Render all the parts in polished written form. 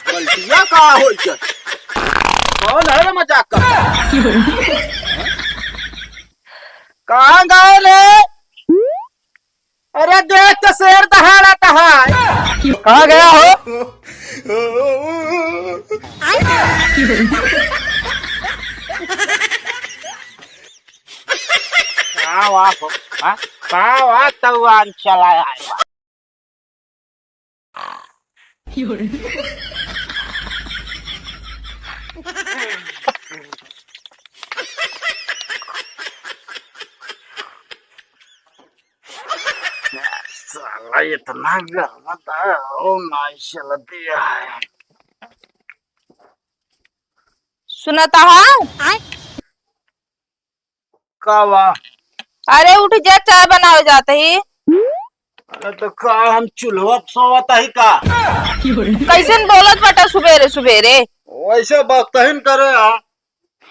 गलतियां कहाँ हो कौन है रे मजाक कर कहाँ गए रे? अरे देख तो शेर दहाड़ा कहाँ कहाँ गया हो? कहाँ तलवार चलाया है साला इतना गर्म था ओ माशाल्लाह दिया है सुनता है कावा अरे उठ जा चाय बनावे जाते ही अरे तो का हम चूल्हा सोवता ही का कैसे बोलत बटा सुबेरे सुबेरे वैसे बख्तहीन करे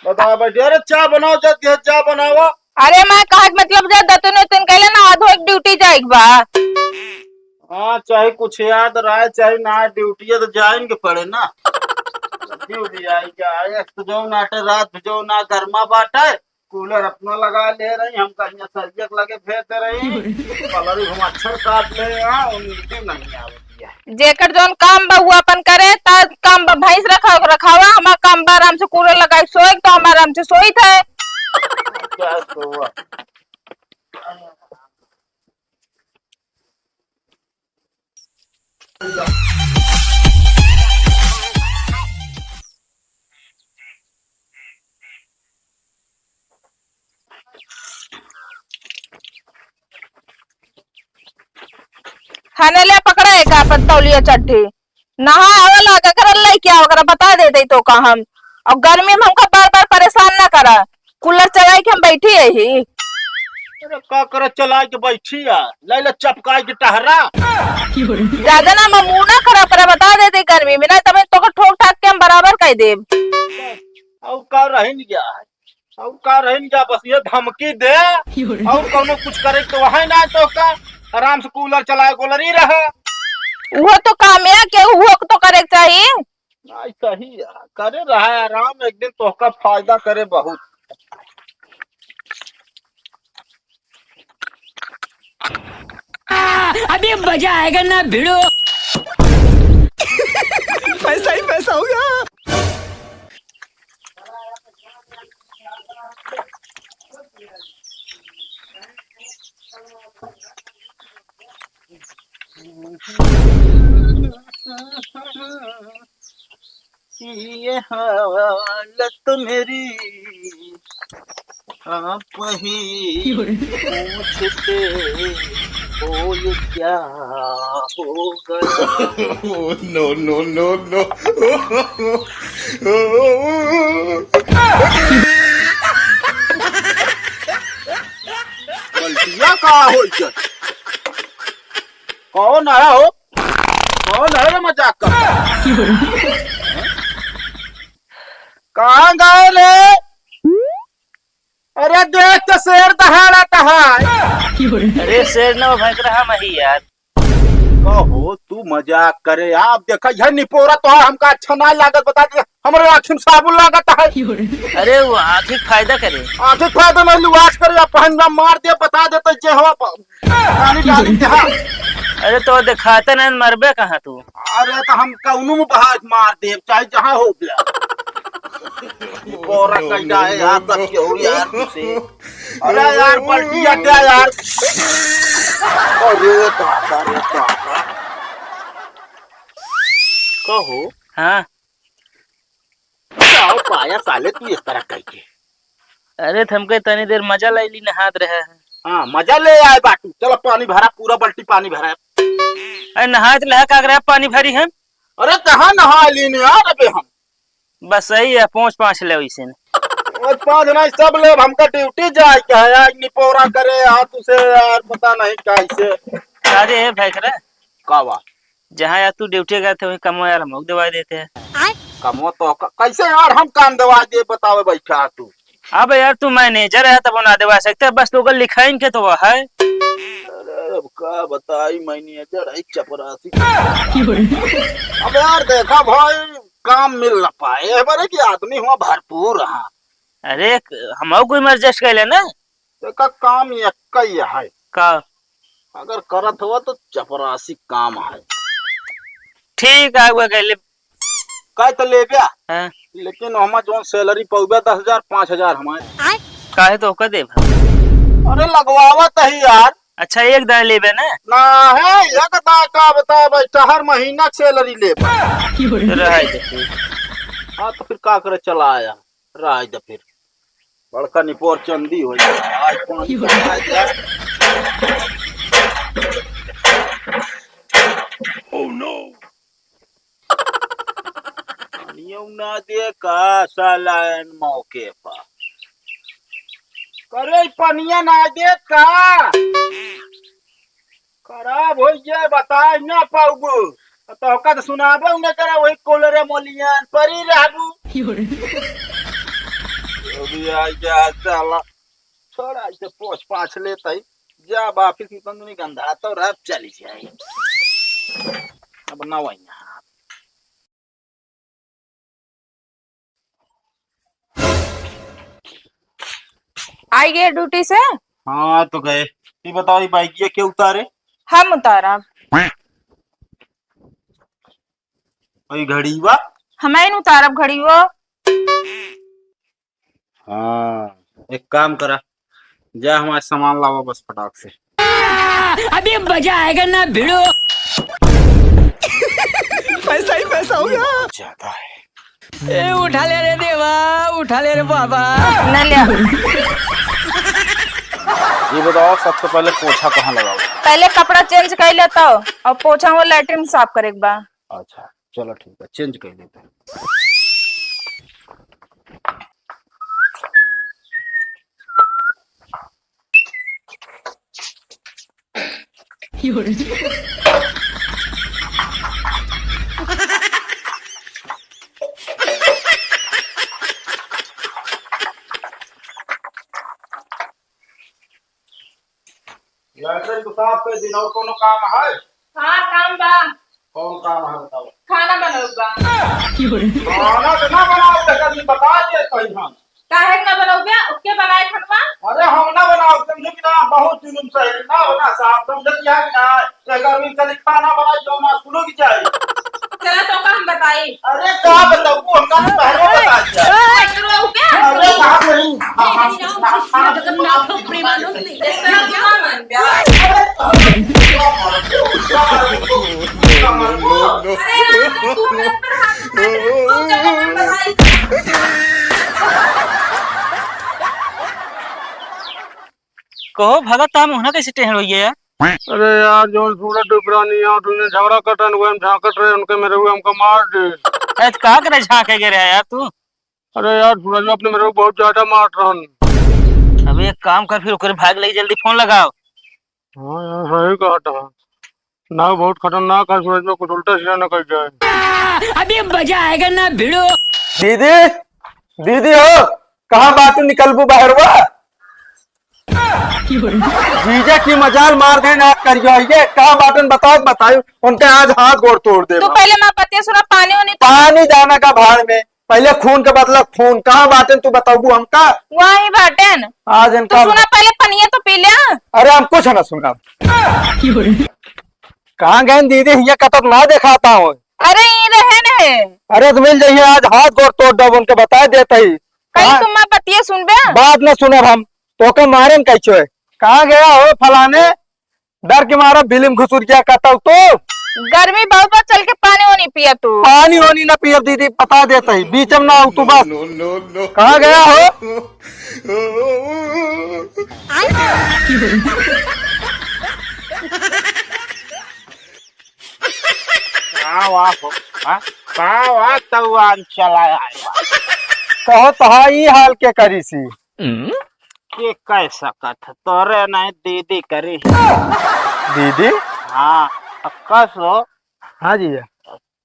बता बैठे अरे चाय बनाओ जाती है चाय बनावा अरे मैं कहा मतलब जा दतन उतन कहले ना आधो एक ड्यूटी जाएक बा हाँ चाहे कुछ याद रहे चाहे ना ड्यूटी है तो जाएंगे पड़े ना ड्यूटी आई क्या जो नाटे रात जो ना गर्मा बाटा कूलर अपना लगा ले रही हम कहीं सर्जक लगे फेंकते रही कलर हम अक्षर काट ले उनकी नहीं आवती है जेकर जोन काम बा वो अपन करे ता काम बा भैंस रखावा हमारा काम बा आराम से कूलर लगाई सोए तो हम आराम से सोई थे क्या सोआ खाने ले पकड़ा है का अपन तौलिया चट्टी नहा आवे लगा कर ले क्या वगैरह बता देते तो का हम और गर्मी में हमका बार बार परेशान ना करा कूलर चलाई के हम बैठी है ही अरे का करे चला के बैठी है ले ले चपकाई के टहरा ज्यादा ना मुंह ना करा पर बता देते गर्मी में ना तब तो को ठोक ठाक के हम बराबर कह देब और का रह नहीं गया और का रह नहीं गया बस ये धमकी दे और कोनो कुछ करे तो वहां ना तो का आराम से कूलर चलाए कूलर ही रहे वो तो काम है के वो तो करे चाहिए नहीं सही है करे रहा है आराम एक दिन तो का फायदा करे बहुत अभी मजा आएगा ना भिड़ो पैसा ही पैसा होगा ये हालत मेरी आप ही पूछते हो ये क्या हो गया नो नो नो नो गलतियां कहाँ हो कौन आया हो कौन है रे मजाक कर कहाँ गए रे? अरे देख तो शेर दहाड़ा कहाँ अरे शेर न भाग रहा मही यार कहो तू मजाक करे आप देखा यह निपोरा तो है हमका अच्छा ना लागत बता दे हमारे आँखिन साबुन लागत है अरे वो आखिर फायदा करे आखिर फायदा नहीं लुआस करे पहनवा मार दे बता दे तो जे हवा पानी डाली दे अरे तो दिखाता नहीं मरबे कहाँ तू अरे तो हम कौनू में बहार मार दे चाहे जहाँ हो गया बोरा कैसा है यार सब क्यों यार तुझसे अरे यार पलटिया क्या यार अरे ताता कहो हाँ क्या पाया साले तू इस तरह कह के अरे थमके तनी देर मजा ले ली नहात रहे हैं हाँ मजा ले आए बाटू चलो पानी भरा पूरा बाल्टी पानी भरा अरे नहात लह का पानी भरी है अरे कहाँ नहा लीने यार अबे हम बस सही है पाँच ले वैसे पाँच नहीं सब लोग हमका ड्यूटी जाए क्या है यार निपोरा करे हाथ उसे यार पता नहीं कैसे अरे है भाई करे कावा जहाँ यार तू ड्यूटी गए थे वही कमो यार हम दवाई देते हैं कमो तो कैसे यार हम काम दवा दे बतावे बैठा तू अब यार तू मैनेजर है तब ना दवा सकते बस तो लिखाइन के तो वह है अब क्या बताई मैनेजर है चपरासी। अब यार देखा भाई काम मिल न पाए बरे कि आदमी हुआ भरपूर रहा। अरे हम कोई में एडजस्ट कर लेना देखा काम एक ही है, का। अगर करत हुआ तो चपरासी काम है। ठीक है वो कह ले। काय तो ले गया, हाँ। लेकिन हमार जो सैलरी पौबे 10,000 5,000 हमारे। काहे तो का दे। अरे लगवावत है यार। अच्छा एक दान लेबे ना। ना है एक दा का बता बैठा हर महीना सैलरी ले। रह दे। हाँ तो फिर का करे चला आया रहा दे फिर बड़का निपोर चंदी हो जाए आज पानी आ जाए। ओह नो पानियों ना दे का साला मौके पर करे पनिया ना दे का खराब हो जाए बता ना पाऊबू तो का सुनाबे उन्हें करा वही कोलरे मोलियन परी रहबू अभी आ जा चला छोड़ा ऐसे पोछ पाछ लेता ही जा वापिस में तंदुनी गंधा तो रह चली जाए अब ना वही आई गए ड्यूटी से। हाँ तो गए। ये बताओ ये बाइक ये क्यों उतारे? हम उतारा। वही घड़ी बा हमें उतारब घड़ी वो। हाँ एक काम करा जा हमारे सामान लावा बस फटाक से। अभी मजा आएगा ना भिड़ो। पैसा ही पैसा होगा। ज्यादा है। ए उठा ले रे देवा, उठा ले रे बाबा। न ले ये बताओ सबसे पहले पोछा कहाँ लगाओ? पहले कपड़ा चेंज कर लेता हो और पोछा वो लैट्रिन साफ करे एक बार। अच्छा चलो ठीक है चेंज कर लेते हैं। लैट्रिन तो साफ कर दी और कोनो काम है? हाँ काम बा। कौन काम है बताओ? खाना बनाऊगा। खाना तो ना बनाओ तो कभी बता दे कहीं हम। काहे ना बनाओगे? उसके बनाए खटवा। अरे हम ना बनाओ समझो कि ना बहुत जुलुम सही ना होना साहब समझ क्या कि ना अगर भी कल खाना बनाई तो ना सुनो की चाहिए। चला तो का हम बताई। अरे क्या बताऊं हमका तो पहले बता दिया। अरे कहां नहीं खाना तो ना प्रेमानंद इस तरह क्या मन प्यार। अरे तू मेरे पर हाथ तू जगह हम बताई। कहो भगत हम होना कैसे टेढ़ हो गया यार। अरे यार जो सूरज डुबरानी यार तुमने झगड़ा कटन हुए हम झांकट रहे उनके मेरे हुए हमको मार दे। आज कहा करे झांके गिरे यार तू। अरे यार सूरज अपने मेरे को बहुत ज्यादा मार रहन। अब एक काम कर फिर ओकरे भाग ले जल्दी फोन लगाओ। हाँ यार सही कहा था ना बहुत खतरनाक है सूरज में कुछ उल्टा सीधा न कर जाए। अभी मजा आएगा ना भिड़ो। दीदी दीदी हो कहाँ बात निकलबू बाहर हुआ जीजा की मजाल मार दे ना करियो ये कहाँ बाटन बताओ उनके आज हाथ गोड़ तोड़ दे। तू पहले मैं पतिया सुना पानी होनी पानी जाना का भाड़ में पहले खून के बदला खून कहाँ बाटन तू बताऊ हमका वही बाटन आज तू इनका सुना पहले पनिया तो पी लिया। अरे हम कुछ ना सुना कहाँ गए दीदी ये कतक ना दिखाता हूँ। अरे ये रहे ने अरे तो मिल जाइए आज हाथ गोड़ तोड़ दो उनके बता देते ही कहीं तुम मैं पतिया सुनबे बात न सुने हम तो के मारे कैसे कहाँ गया हो फलाने डर के मारा फिल्म घुसुर गया कहता तो गर्मी बहुत बार चल के पानी वो नहीं पिया तू। पानी होनी ना पिया दीदी बता देते ही बीच में ना तू बस कहाँ गया हो। कहो तो ये हाल के करी सी के कैसा कथ तोरे नहीं दीदी करी दीदी। हाँ कसो हाँ जी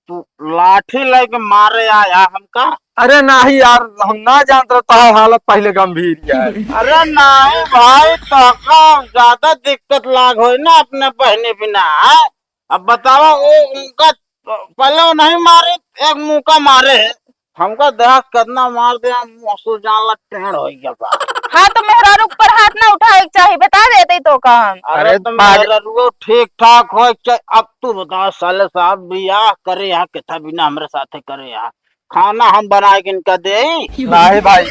तू लाठी लेके मारे आया हमका अरे नहीं यार, हम ना जानते तो हालत पहले गंभीर यार। अरे नहीं भाई, तो ज्यादा दिक्कत लाग हो ना अपने बहने बिना है? अब बताओ, वो उनका पहले वो नहीं मारे, एक मुंह का मारे है, हमका देख कितना मार दिया, मुंह जान टेढ़ हो गया बा। हाँ तो मेहरारू ऊपर हाथ ना उठाए चाहिए, बता देते तो का हम। अरे तो मेरा रुको ठीक ठाक हो। अब तू बता साले साहब, बियाह करे यहाँ कितना बिना हमारे साथे करे यहाँ, खाना हम बना के इनका दे, नहीं भाई,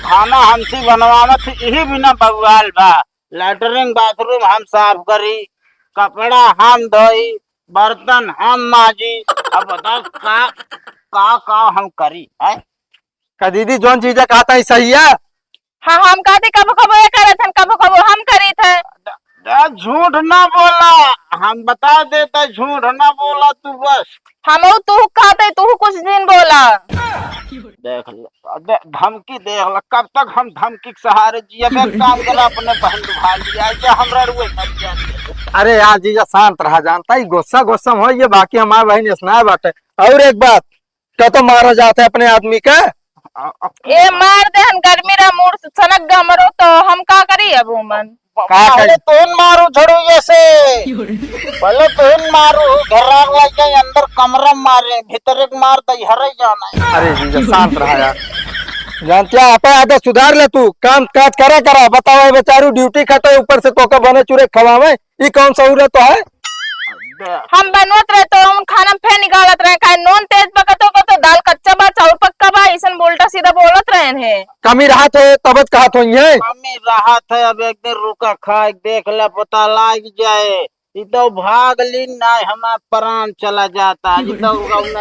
खाना हमसे बनवाना थी, यही बिना बवाल बा। लैटरिन बाथरूम हम साफ करी, कपड़ा हम धोई, बर्तन हम माजी। अब बताओ का हम करी है? का दीदी जोन चीजें कहता है सही है। हाँ हम कहते कबो कबो ये करे थे, कबो कबो हम करी थे। झूठ ना बोला, हम बता देता, झूठ ना बोला तू बस। हम तू कहते, तू कुछ दिन बोला। देख लो धमकी, देख लो कब तक हम धमकी के सहारे जिए। एक काम कर, अपने बहन भाई लिया क्या हमरा रुए मत जा। अरे यार जीजा शांत रहा, जानता ही गुस्सा गुस्सा हो ये, बाकी हमारे बहन स्नाय बाटे। और एक बात, क्या तो मारा जाता है अपने आदमी का? ए मार दे, हम गर्मी रा मूड सनक गमरो तो हम का करी अब मन। पहले तुम मारू झड़ू जैसे, पहले तुम मारू घरा लगे अंदर कमरा मारे, भीतर एक मार दई हरे जाना है। अरे जीजा शांत रहा यार, जानते आप आदत सुधार ले, तू काम काज करा बताओ, बेचारू ड्यूटी खटे ऊपर से तोका बने चूरे खवावे, ये कौन सहूलत तो है? हम बनवत रहे तो हम खाना फेर निकालत रहे, काहे नून तेज पकतो को तो दाल कच्चा बा चाउर पक्का बा, ऐसन बोलता सीधा बोलत रहे हैं। कमी रहा थे तबत कहा तो ये मम्मी राहत है, अब एक दिन रुका खा देख ले, पता लग जाए। ये तो भाग ली ना, हमारा प्राण चला जाता। ये तो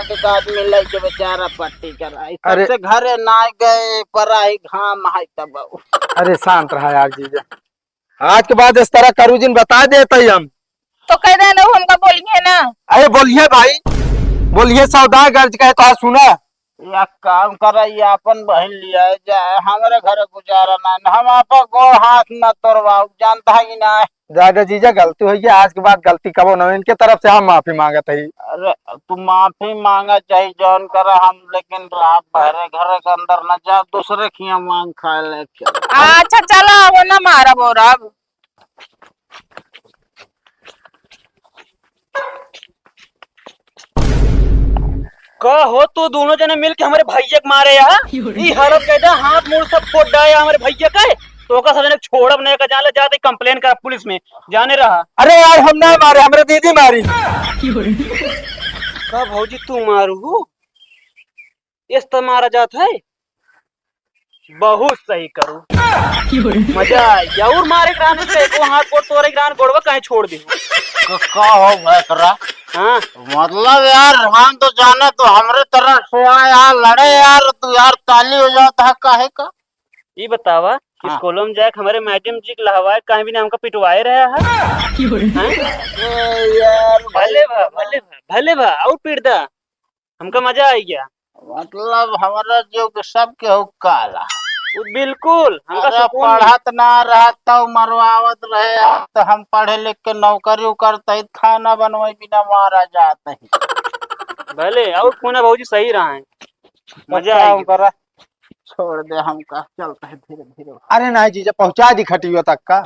के आदमी लेके बेचारा पट्टी कराई, अरे सबसे घरे ना गए, पराई घाम है तब। अरे शांत रहा यार जीजा, आज के बाद इस तरह करू जिन बता देते हम तो कह दे ना, हमका बोलिए ना। अरे बोलिए भाई, बोलिए, सौदा गर्ज कहे तो सुना। या काम कर, अपन बहन लिया जाए, हमारे घर गुजारा ना, हम आप गो हाथ न तोड़वाओ, जानता है कि ना। जागा जीजा गलती हुई है, आज के बाद गलती कबो न, इनके तरफ से हम माफी मांगत है। अरे तू माफी मांगा चाहिए जौन कर हम, लेकिन रात बहरे घर के अंदर न जा, दूसरे खिया मांग खा ले। अच्छा चलो वो ना मारा बोरा अब। का हो तू दोनों जने मिल के हमारे भैया के मारे यार, ई हालत कहता हाथ मुड़ सब फोड़ डाया हमारे भैया का। तो का सजने छोड़ब नहीं का, जाने जाते कंप्लेन कर पुलिस में जाने रहा। अरे यार हम ना मारे, हमारे दीदी मारी। का भौजी तू मारू इस तो मारा जाता है, बहुत सही करू, मजा आई। और मारे ग्रान को हाथ कोड़ तोरे ग्रान गोड़वा कहीं छोड़ दी का हो भैया? हाँ मतलब यार हम तो जाने तो हमरे तरह सोआ यार, लड़े यार, तू यार ताली हो जाता है काहे का? ये बतावा हाँ। स्कूलों में जाके हमारे मैडम जी के लहवाए कहीं भी ना हमका पिटवाए रहा है। यार भले भा और पीट दा, हमका मजा आई गया। मतलब हमारा जो सब के हो काला, बिल्कुल हमका अरे सुकून मिला। पढ़त ना रहता मरवावत रहे, तो हम पढ़े लिख के नौकरी करते, खाना बनवाई बिना मारा जाता है। भले और पूना भाजी सही रहा है, मजा क्या आई करा, छोड़ दे हमका, चलता है धीरे धीरे। अरे नहीं जीजा पहुंचा दी खटियो तक का।